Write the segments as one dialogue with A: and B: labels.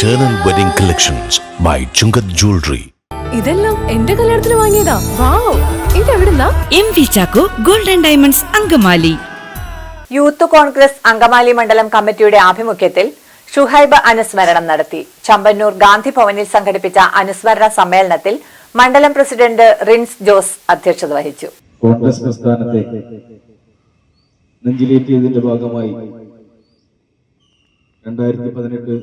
A: Eternal Wedding Collections by Chungat Jewelry.
B: ഇതെല്ലാം എന്റെ കല്യാണത്തിന് വാങ്ങിയതാ. വാവ്, ഇതെവിടുന്നാ?
C: MV Chacko golden diamonds Angamaly.
D: Youth Congress Angamaly മണ്ഡലം കമ്മിറ്റിയുടെ ആഭിമുഖ്യത്തിൽ ഷുഹൈബ് അനുസ്മരണം നടത്തി. ചമ്പന്നൂർ ഗാന്ധി ഭവനിൽ സംഘടിപ്പിച്ച അനുസ്മരണ സമ്മേളനത്തിൽ മണ്ഡലം പ്രസിഡന്റ് റിൻസ് ജോസ് അധ്യക്ഷത വഹിച്ചു.
E: കോൺഗ്രസ് പ്രസ്ഥാനത്തെ നെഞ്ചിലേറ്റിയതിന്റെ ഭാഗമായി 2018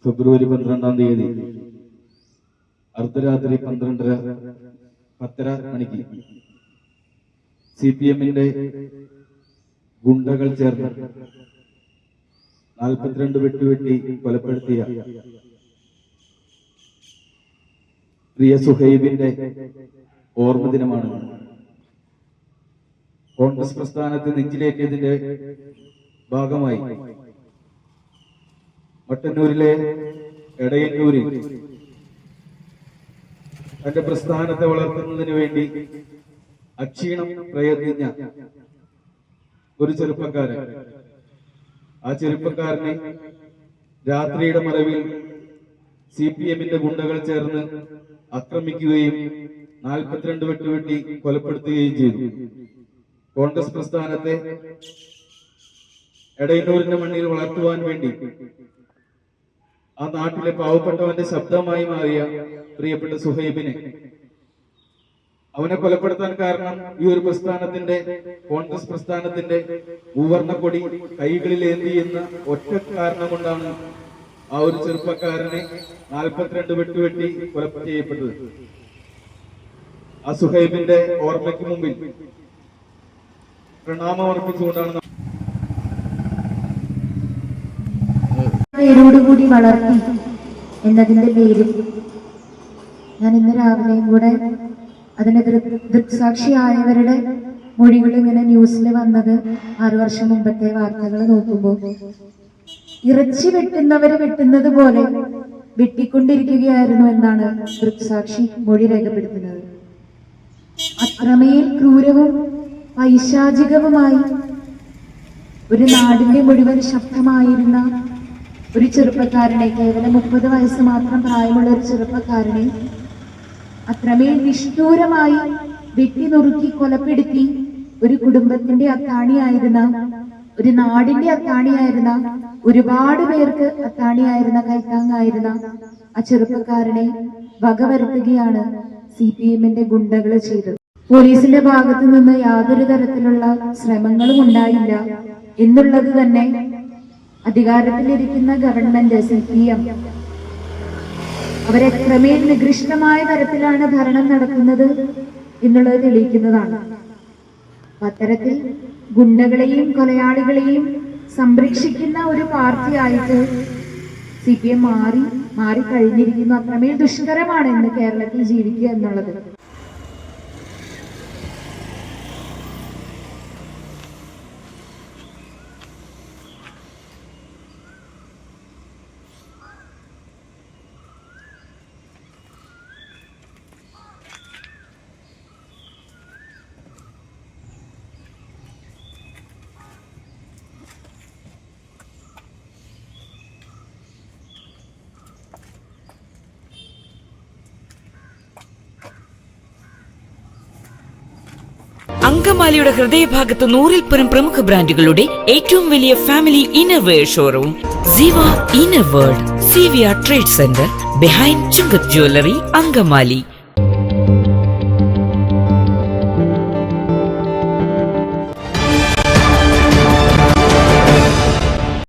E: ഫെബ്രുവരി 12-ാം തീയതി അർദ്ധരാത്രി 12:10 മണിക്ക് CPM-ന്റെ ഗുണ്ടകൾ ചേർന്ന് 42 വെട്ടുവെട്ടി കൊലപ്പെടുത്തിയ പ്രിയ സുഹൈബിന്റെ ഓർമ്മ ദിനമാണ്. കോൺഗ്രസ് പ്രസ്ഥാനത്തെ നെഞ്ചിലേറ്റിയതിന്റെ ഭാഗമായി മട്ടന്നൂരിലെ എടയന്നൂരിൽ തന്റെ പ്രസ്ഥാനത്തെ വളർത്തുന്നതിന് വേണ്ടി അക്ഷീണം പ്രയത്നിച്ച ഒരു ചെറുപ്പക്കാരൻ, ആ ചെറുപ്പക്കാരനെ രാത്രിയുടെ മറവിൽ CPM-ന്റെ ഗുണ്ടകൾ ചേർന്ന് ആക്രമിക്കുകയും 42 വെട്ടുവെട്ടി കൊലപ്പെടുത്തുകയും ചെയ്തു. കോൺഗ്രസ് പ്രസ്ഥാനത്തെ എടയന്നൂരിന്റെ മണ്ണിൽ വളർത്തുവാൻ വേണ്ടി ആ നാട്ടിലെ പാവപ്പെട്ടവന്റെ ശബ്ദമായി മാറിയ പ്രിയപ്പെട്ട സുഹൈബിനെ, അവനെ കൊലപ്പെടുത്താൻ കാരണം ഈ ഒരു പ്രസ്ഥാനത്തിന്റെ, കോൺഗ്രസ് പ്രസ്ഥാനത്തിന്റെ മൂവർണ്ണക്കൊടി കൈകളിൽ ഏന്തി എന്ന ഒറ്റ കാരണം കൊണ്ടാണ് ആ ഒരു ചെറുപ്പക്കാരനെ 42 വെട്ടുവെട്ടി കൊല ചെയ്യപ്പെട്ടത്. ആ സുഹൈബിന്റെ ഓർമ്മയ്ക്ക് മുമ്പിൽ പ്രണാമം അർപ്പിച്ചുകൊണ്ടാണ്
F: പേരോടുകൂടി വളർത്തി എന്നതിന്റെ പേരിൽ ഞാൻ ഇന്ന് രാവിലെയും കൂടെ അതിന് ദൃക്സാക്ഷിയായവരുടെ മൊഴികൾ ഇങ്ങനെ ന്യൂസിൽ വന്നത് 6 വർഷം മുമ്പത്തെ വാർത്തകൾ നോക്കുമ്പോൾ ഇറച്ചി വെട്ടുന്നവര് വെട്ടുന്നത് പോലെ വെട്ടിക്കൊണ്ടിരിക്കുകയായിരുന്നു എന്നാണ് ദൃക്സാക്ഷി മൊഴി രേഖപ്പെടുത്തുന്നത്. അത്രമേൽ ക്രൂരവും പൈശാചികവുമായി ഒരു നാടിന്റെ മുഴുവൻ ശബ്ദമായിരുന്ന ഒരു ചെറുപ്പക്കാരനെ, കേവലം 30 വയസ്സ് മാത്രം പ്രായമുള്ള ഒരു ചെറുപ്പക്കാരനെ അത്രമേൽ നിഷ്ഠൂരമായി വെട്ടിനുറുക്കി കൊലപ്പെടുത്തി ഒരു കുടുംബത്തിന്റെ അത്താണിയായിരുന്ന, ഒരു നാടിന്റെ അത്താണിയായിരുന്ന, ഒരുപാട് പേർക്ക് അത്താണിയായിരുന്ന, കൈത്താങ്ങായിരുന്ന ആ ചെറുപ്പക്കാരനെ വകവരുത്തുകയാണ് CPM-ന്റെ ഗുണ്ടകൾ ചെയ്തത്. പോലീസിന്റെ ഭാഗത്തു നിന്ന് യാതൊരു തരത്തിലുള്ള ശ്രമങ്ങളും ഉണ്ടായില്ല എന്നുള്ളത് തന്നെ അധികാരത്തിലിരിക്കുന്ന ഗവൺമെന്റ് CPM അവരെത്രമേൽ നികൃഷ്ടമായ തരത്തിലാണ് ഭരണം നടക്കുന്നത് എന്നുള്ളത് തെളിയിക്കുന്നതാണ്. അത്തരത്തിൽ ഗുണ്ടകളെയും കൊലയാളികളെയും സംരക്ഷിക്കുന്ന ഒരു പാർട്ടിയായിട്ട് CPM മാറിക്കഴിഞ്ഞിരിക്കുന്നു. അത്രമേൽ ദുഷ്കരമാണ് ഇന്ന് കേരളത്തിൽ ജീവിക്കുക എന്നുള്ളത്.
C: അങ്കമാലിയുടെ ഹൃദയഭാഗത്ത് 100-ൽ-പരം പ്രമുഖ ബ്രാൻഡുകളുടെ ഏറ്റവും വലിയ ഫാമിലി ഇന്നർവെയർ ഷോറൂം സിവ inner world, CVR trade centre, behind Chungath jewellery, Angamaly.